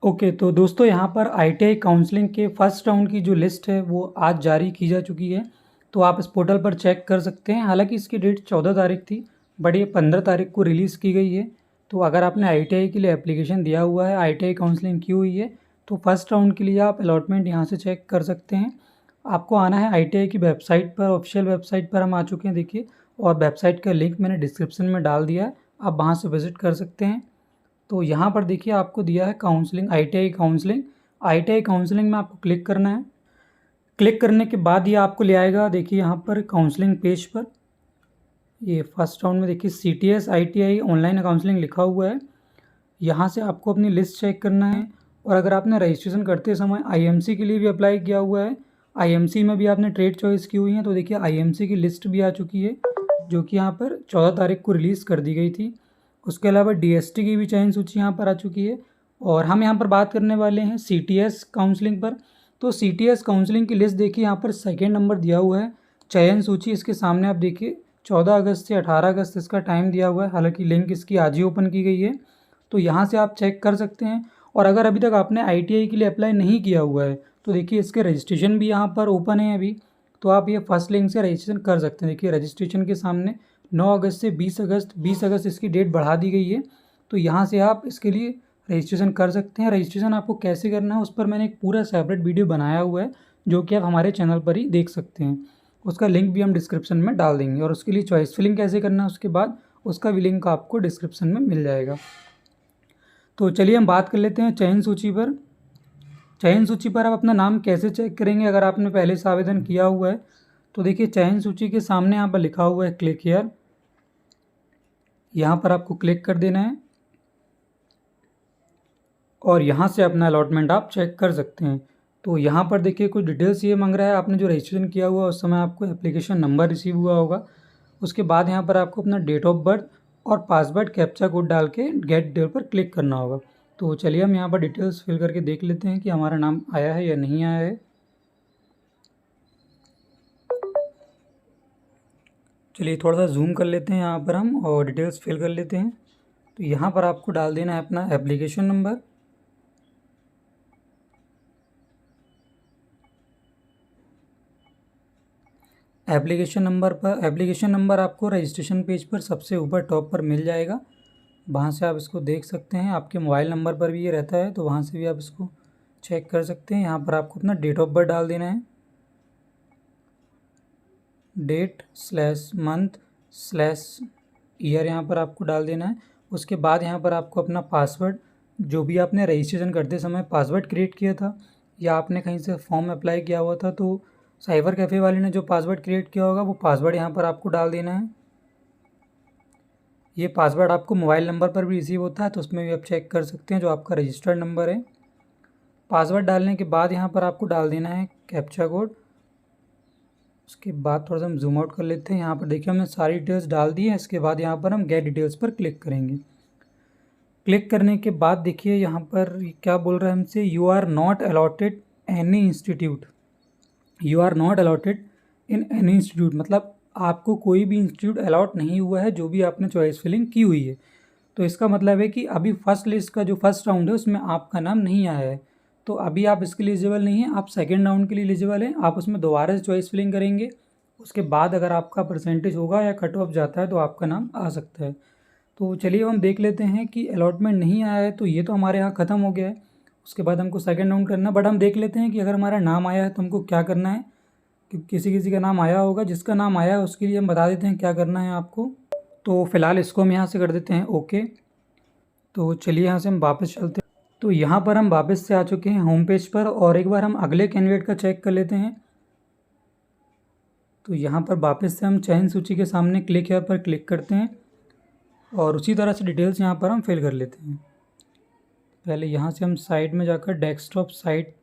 Okay, तो दोस्तों यहाँ पर आईटीआई काउंसलिंग के फर्स्ट राउंड की जो लिस्ट है वो आज जारी की जा चुकी है। तो आप इस पोर्टल पर चेक कर सकते हैं। हालांकि इसकी डेट 14 तारीख थी, बट ये 15 तारीख को रिलीज़ की गई है। तो अगर आपने आईटीआई के लिए एप्लीकेशन दिया हुआ है, आईटीआई काउंसलिंग की हुई है, तो फर्स्ट राउंड के लिए आप अलॉटमेंट यहाँ से चेक कर सकते हैं। आपको आना है आईटीआई की वेबसाइट पर, ऑफिशियल वेबसाइट पर हम आ चुके हैं देखिए। और वेबसाइट का लिंक मैंने डिस्क्रिप्शन में डाल दिया है, आप वहाँ से विज़िट कर सकते हैं। तो यहाँ पर देखिए आपको दिया है counselling, ITI counselling. ITI counselling में आपको क्लिक करना है। क्लिक करने के बाद ये आपको ले आएगा देखिए यहाँ पर काउंसलिंग पेज पर। ये फर्स्ट राउंड में देखिए सीटीएस आईटीआई ऑनलाइन काउंसलिंग लिखा हुआ है। यहाँ से आपको अपनी लिस्ट चेक करना है। और अगर आपने रजिस्ट्रेशन करते समय आईएमसी के लिए भी अप्लाई किया हुआ है, आईएमसी में भी आपने ट्रेड चॉइस की हुई है, तो देखिए आईएमसी की लिस्ट भी आ चुकी है, जो कि यहाँ पर 14 तारीख को रिलीज़ कर दी गई थी। उसके अलावा डीएसटी की भी चयन सूची यहाँ पर आ चुकी है। और हम यहाँ पर बात करने वाले हैं सीटीएस काउंसलिंग पर। तो सीटीएस काउंसलिंग की लिस्ट देखिए यहाँ पर सेकेंड नंबर दिया हुआ है, चयन सूची इसके सामने आप देखिए 14 अगस्त से 18 अगस्त इसका टाइम दिया हुआ है। हालांकि लिंक इसकी आज ही ओपन की गई है, तो यहाँ से आप चेक कर सकते हैं। और अगर अभी तक आपने आईटीआई के लिए अप्लाई नहीं किया हुआ है, तो देखिए इसके रजिस्ट्रेशन भी यहाँ पर ओपन है अभी। तो आप ये फर्स्ट लिंक से रजिस्ट्रेशन कर सकते हैं। देखिए रजिस्ट्रेशन के सामने 9 अगस्त से 20 अगस्त इसकी डेट बढ़ा दी गई है। तो यहाँ से आप इसके लिए रजिस्ट्रेशन कर सकते हैं। रजिस्ट्रेशन आपको कैसे करना है उस पर मैंने एक पूरा सेपरेट वीडियो बनाया हुआ है, जो कि आप हमारे चैनल पर ही देख सकते हैं। उसका लिंक भी हम डिस्क्रिप्शन में डाल देंगे। और उसके लिए चॉइस फिलिंग कैसे करना है उसके बाद उसका भी लिंक आपको डिस्क्रिप्शन में मिल जाएगा। तो चलिए हम बात कर लेते हैं चयन सूची पर। चयन सूची पर आप अपना नाम कैसे चेक करेंगे अगर आपने पहले से आवेदन किया हुआ है। तो देखिए चयन सूची के सामने यहाँ पर लिखा हुआ है क्लिक हियर, यहाँ पर आपको क्लिक कर देना है और यहाँ से अपना अलॉटमेंट आप चेक कर सकते हैं। तो यहाँ पर देखिए कुछ डिटेल्स ये मांग रहा है। आपने जो रजिस्ट्रेशन किया हुआ उस समय आपको एप्लीकेशन नंबर रिसीव हुआ होगा। उसके बाद यहाँ पर आपको अपना डेट ऑफ बर्थ और पासवर्ड कैप्चा कोड डाल के गेट डिटेल पर क्लिक करना होगा। तो चलिए हम यहाँ पर डिटेल्स फिल करके देख लेते हैं कि हमारा नाम आया है या नहीं आया है। चलिए थोड़ा सा जूम कर लेते हैं यहाँ पर हम और डिटेल्स फिल कर लेते हैं। तो यहाँ पर आपको डाल देना है अपना एप्लीकेशन नंबर। एप्लीकेशन नंबर आपको रजिस्ट्रेशन पेज पर सबसे ऊपर टॉप पर मिल जाएगा, वहाँ से आप इसको देख सकते हैं। आपके मोबाइल नंबर पर भी ये रहता है, तो वहाँ से भी आप इसको चेक कर सकते हैं। यहाँ पर आपको अपना डेट ऑफ बर्थ डाल देना है, डेट/मंथ/ईयर यहाँ पर आपको डाल देना है। उसके बाद यहाँ पर आपको अपना पासवर्ड, जो भी आपने रजिस्ट्रेशन करते समय पासवर्ड क्रिएट किया था या आपने कहीं से फॉर्म अप्लाई किया हुआ था, तो साइबर कैफ़े वाले ने जो पासवर्ड क्रिएट किया होगा वो पासवर्ड यहाँ पर आपको डाल देना है। ये पासवर्ड आपको मोबाइल नंबर पर भी रिसीव होता है, तो उसमें भी आप चेक कर सकते हैं जो आपका रजिस्टर्ड नंबर है। पासवर्ड डालने के बाद यहाँ पर आपको डाल देना है कैप्चा कोड। उसके बाद थोड़ा सा हम जूम आउट कर लेते हैं। यहाँ पर देखिए हमने सारी डिटेल्स डाल दी है। इसके बाद यहाँ पर हम गेट डिटेल्स पर क्लिक करेंगे। क्लिक करने के बाद देखिए यहाँ पर क्या बोल रहा है हमसे, you are not allotted any institute. You are not allotted in any institute, मतलब आपको कोई भी इंस्टीट्यूट अलॉट नहीं हुआ है जो भी आपने चॉइस फिलिंग की हुई है। तो इसका मतलब है कि अभी फर्स्ट लिस्ट का जो फर्स्ट राउंड है उसमें आपका नाम नहीं आया है, तो अभी आप इसके लिए एलिजिबल नहीं हैं। आप सेकेंड राउंड के लिए एलिजिबल हैं। आप उसमें दोबारा से चॉइस फिलिंग करेंगे, उसके बाद अगर आपका परसेंटेज होगा या कट ऑफ जाता है तो आपका नाम आ सकता है। तो चलिए हम देख लेते हैं कि अलॉटमेंट नहीं आया है, तो ये तो हमारे यहाँ ख़त्म हो गया है। उसके बाद हमको सेकेंड राउंड करना, बट हम देख लेते हैं कि अगर हमारा नाम आया है तो हमको क्या करना है। कि किसी किसी का नाम आया होगा, जिसका नाम आया है उसके लिए हम बता देते हैं क्या करना है आपको। तो फिलहाल इसको हम यहाँ से कर देते हैं ओके। तो चलिए यहाँ से हम वापस चलते हैं। तो यहाँ पर हम वापस से आ चुके हैं होम पेज पर, और एक बार हम अगले कैंडिडेट का चेक कर लेते हैं। तो यहाँ पर वापस से हम चयन सूची के सामने क्लिक हियर पर क्लिक करते हैं और उसी तरह से डिटेल्स यहाँ पर हम फिल कर लेते हैं। पहले यहाँ से हम साइड में जाकर डेस्कटॉप साइट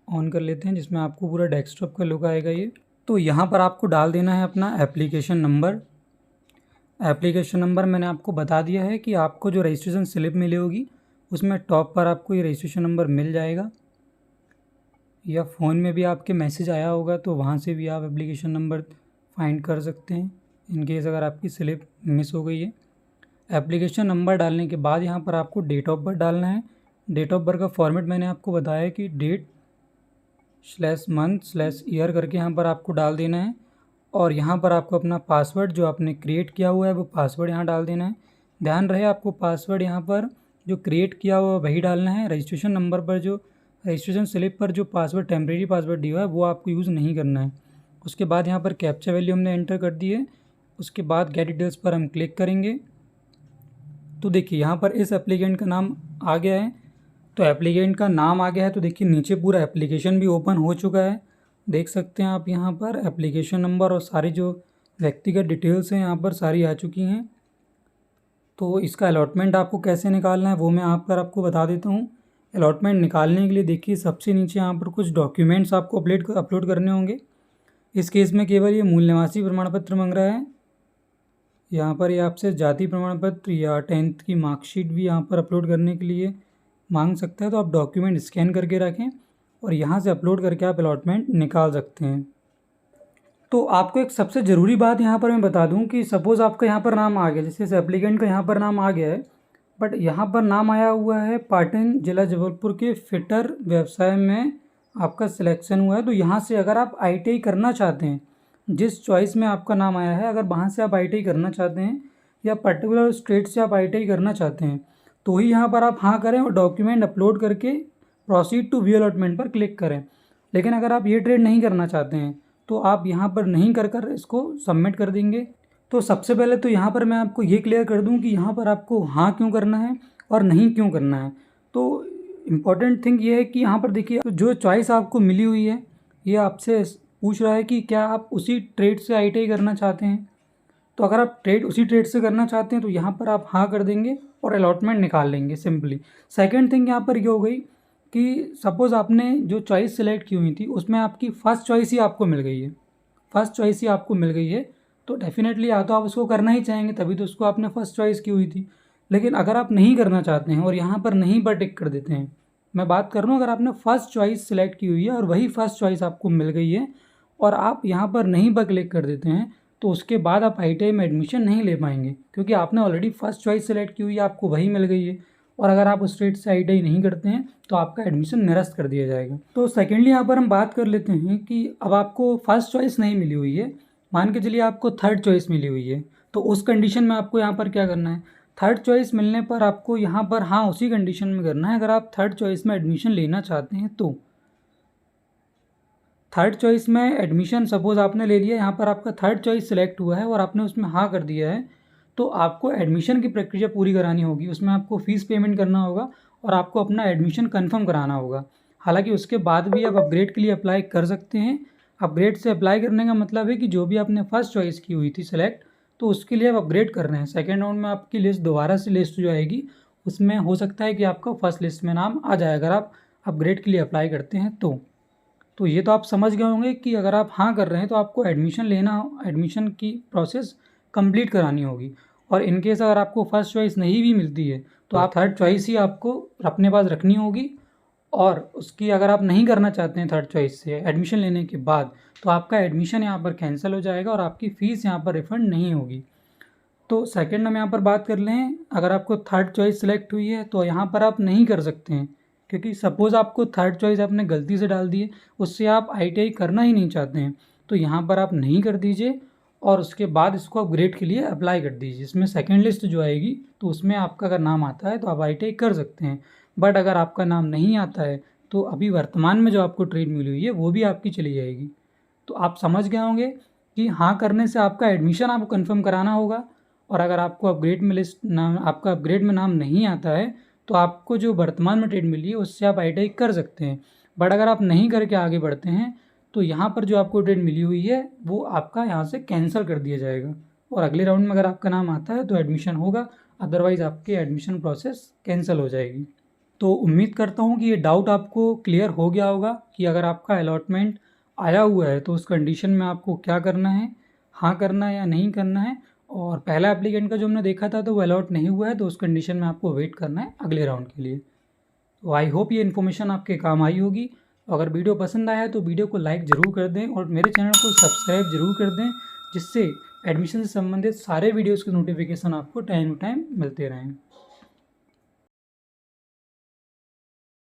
ऑन कर लेते हैं, जिसमें आपको पूरा डेस्कटॉप का लुक आएगा ये। तो यहाँ पर आपको डाल देना है अपना एप्लीकेशन नंबर। एप्लीकेशन नंबर मैंने आपको बता दिया है कि आपको जो रजिस्ट्रेशन स्लिप मिली होगी उसमें टॉप पर आपको ये रजिस्ट्रेशन नंबर मिल जाएगा, या फ़ोन में भी आपके मैसेज आया होगा तो वहाँ से भी आप एप्लीकेशन नंबर फाइंड कर सकते हैं इन केस अगर आपकी स्लिप मिस हो गई है। एप्लीकेशन नंबर डालने के बाद यहाँ पर आपको डेट ऑफ बर्थ डालना है। डेट ऑफ बर्थ का फॉर्मेट मैंने आपको बताया कि date/month/year करके यहाँ पर आपको डाल देना है, और यहाँ पर आपको अपना पासवर्ड जो आपने क्रिएट किया हुआ है वो पासवर्ड यहाँ डाल देना है। ध्यान रहे आपको पासवर्ड यहाँ पर जो क्रिएट किया हुआ वही डालना है। रजिस्ट्रेशन नंबर पर जो रजिस्ट्रेशन स्लिप पर जो पासवर्ड टेम्प्रेरी पासवर्ड दिया हुआ है वो आपको यूज़ नहीं करना है। उसके बाद यहाँ पर कैप्चा वैल्यू हमने एंटर कर दी है। उसके बाद गेट डिटेल्स पर हम क्लिक करेंगे तो देखिए यहाँ पर इस एप्लीकेंट का नाम आ गया है। तो एप्लीकेंट का नाम आ गया है तो देखिए नीचे पूरा एप्लीकेशन भी ओपन हो चुका है। देख सकते हैं आप यहाँ पर एप्लीकेशन नंबर और सारी जो व्यक्तिगत डिटेल्स हैं यहाँ पर सारी आ चुकी हैं। तो इसका अलॉटमेंट आपको कैसे निकालना है वो मैं आपको बता देता हूँ। अलॉटमेंट निकालने के लिए देखिए सबसे नीचे यहाँ पर कुछ डॉक्यूमेंट्स आपको अपलोड करने होंगे। इस केस में केवल ये मूल निवासी प्रमाण पत्र मांग रहा है। यहाँ पर ये आपसे जाति प्रमाण पत्र या 10th की मार्कशीट भी यहाँ पर अपलोड करने के लिए मांग सकता है। तो आप डॉक्यूमेंट स्कैन करके रखें और यहाँ से अपलोड करके आप अलॉटमेंट निकाल सकते हैं। तो आपको एक सबसे ज़रूरी बात यहाँ पर मैं बता दूँ कि सपोज़ आपका यहाँ पर नाम आ गया, जैसे इस एप्लीकेंट का यहाँ पर नाम आ गया है, बट यहाँ पर नाम आया हुआ है पाटन जिला जबलपुर के फिटर व्यवसाय में आपका सिलेक्शन हुआ है। तो यहाँ से अगर आप ITI करना चाहते हैं, जिस चॉइस में आपका नाम आया है, अगर वहाँ से आप ITI करना चाहते हैं या पर्टिकुलर स्टेट से आप ITI करना चाहते हैं तो ही यहाँ पर आप हाँ करें और डॉक्यूमेंट अपलोड करके प्रोसीड टू व्यू अलॉटमेंट पर क्लिक करें। लेकिन अगर आप ये ट्रेड नहीं करना चाहते हैं तो आप यहाँ पर नहीं कर इसको सबमिट कर देंगे। तो सबसे पहले तो यहाँ पर मैं आपको ये क्लियर कर दूँ कि यहाँ पर आपको हाँ क्यों करना है और नहीं क्यों करना है। तो इम्पॉर्टेंट थिंग ये है कि यहाँ पर देखिए तो जो चॉइस आपको मिली हुई है ये आपसे पूछ रहा है कि क्या आप उसी ट्रेड से ITI करना चाहते हैं। तो अगर आप उसी ट्रेड से करना चाहते हैं तो यहाँ पर आप हाँ कर देंगे और अलॉटमेंट निकाल लेंगे सिंपली। सेकंड थिंग यहाँ पर ये हो गई कि सपोज़ आपने जो चॉइस सेलेक्ट की हुई थी उसमें आपकी फ़र्स्ट चॉइस ही आपको मिल गई है, तो डेफिनेटली या तो आप उसको करना ही चाहेंगे, तभी तो उसको आपने फ़र्स्ट चॉइस की हुई थी। लेकिन अगर आप नहीं करना चाहते हैं और यहाँ पर नहीं पर टिक कर देते हैं, मैं बात कर रहा हूँ अगर आपने फ़र्स्ट चॉइस सेलेक्ट की हुई है और वही फ़र्स्ट चॉइस आपको मिल गई है और आप यहाँ पर नहीं पर क्लिक कर देते हैं तो उसके बाद आप ITI में एडमिशन नहीं ले पाएंगे, क्योंकि आपने ऑलरेडी फ़र्स्ट चॉइस सेलेक्ट की हुई है, आपको वही मिल गई है। और अगर आप उस स्टेट से ITI नहीं करते हैं तो आपका एडमिशन निरस्त कर दिया जाएगा। तो सेकेंडली यहाँ पर हम बात कर लेते हैं कि अब आपको फर्स्ट चॉइस नहीं मिली हुई है, मान के चलिए आपको थर्ड चॉइस मिली हुई है, तो उस कंडीशन में आपको यहाँ पर क्या करना है, थर्ड चॉइस मिलने पर आपको यहाँ पर हाँ उसी कंडीशन में करना है अगर आप थर्ड चॉइस में एडमिशन लेना चाहते हैं। तो थर्ड चॉइस में एडमिशन सपोज़ आपने ले लिया, यहाँ पर आपका थर्ड चॉइस सिलेक्ट हुआ है और आपने उसमें हाँ कर दिया है, तो आपको एडमिशन की प्रक्रिया पूरी करानी होगी। उसमें आपको फ़ीस पेमेंट करना होगा और आपको अपना एडमिशन कंफर्म कराना होगा। हालांकि उसके बाद भी आप अपग्रेड के लिए अप्लाई कर सकते हैं। अपग्रेड से अप्लाई करने का मतलब है कि जो भी आपने फर्स्ट चॉइस की हुई थी सेलेक्ट, तो उसके लिए आप अपग्रेड कर रहे हैं। सेकेंड राउंड में आपकी लिस्ट दोबारा से लिस्ट जो आएगी उसमें हो सकता है कि आपका फर्स्ट लिस्ट में नाम आ जाए अगर आप अपग्रेड के लिए अप्लाई करते हैं। तो ये तो आप समझ गए होंगे कि अगर आप हाँ कर रहे हैं तो आपको एडमिशन की प्रोसेस कंप्लीट करानी होगी। और इन केस अगर आपको फर्स्ट चॉइस नहीं भी मिलती है तो आप थर्ड चॉइस ही आपको अपने पास रखनी होगी। और उसकी अगर आप नहीं करना चाहते हैं थर्ड चॉइस से एडमिशन लेने के बाद, तो आपका एडमिशन यहाँ पर कैंसिल हो जाएगा और आपकी फ़ीस यहाँ पर रिफ़ंड नहीं होगी। तो सेकंड हम यहाँ पर बात कर लें, अगर आपको थर्ड चॉइस सेलेक्ट हुई है तो यहाँ पर आप नहीं कर सकते हैं, क्योंकि सपोज़ आपको थर्ड चॉइस आपने गलती से डाल दी है, उससे आप ITI करना ही नहीं चाहते हैं, तो यहाँ पर आप नहीं कर दीजिए और उसके बाद इसको अपग्रेड के लिए अप्लाई कर दीजिए। इसमें सेकंड लिस्ट जो आएगी तो उसमें आपका अगर नाम आता है तो आप ITI कर सकते हैं। बट अगर आपका नाम नहीं आता है तो अभी वर्तमान में जो आपको ट्रेड मिली हुई है वो भी आपकी चली जाएगी। तो आप समझ गए होंगे कि हाँ करने से आपका एडमिशन आपको कन्फर्म कराना होगा, और अगर आपको आपका अपग्रेड में नाम नहीं आता है तो आपको जो वर्तमान में ट्रेड मिली है उससे आप ITI कर सकते हैं। बट अगर आप नहीं करके आगे बढ़ते हैं तो यहाँ पर जो आपको ट्रेड मिली हुई है वो आपका यहाँ से कैंसिल कर दिया जाएगा, और अगले राउंड में अगर आपका नाम आता है तो एडमिशन होगा, अदरवाइज़ आपकी एडमिशन प्रोसेस कैंसिल हो जाएगी। तो उम्मीद करता हूँ कि ये डाउट आपको क्लियर हो गया होगा कि अगर आपका अलॉटमेंट आया हुआ है तो उस कंडीशन में आपको क्या करना है, हाँ करना है या नहीं करना है। और पहला एप्लीकेंट का जो हमने देखा था तो वो अलॉट नहीं हुआ है, तो उस कंडीशन में आपको वेट करना है अगले राउंड के लिए। तो आई होप ये इन्फॉर्मेशन आपके काम आई होगी। अगर वीडियो पसंद आया है तो वीडियो को लाइक ज़रूर कर दें और मेरे चैनल को सब्सक्राइब ज़रूर कर दें, जिससे एडमिशन से संबंधित सारे वीडियोज़ के नोटिफिकेशन आपको टाइम टू टाइम मिलते रहें।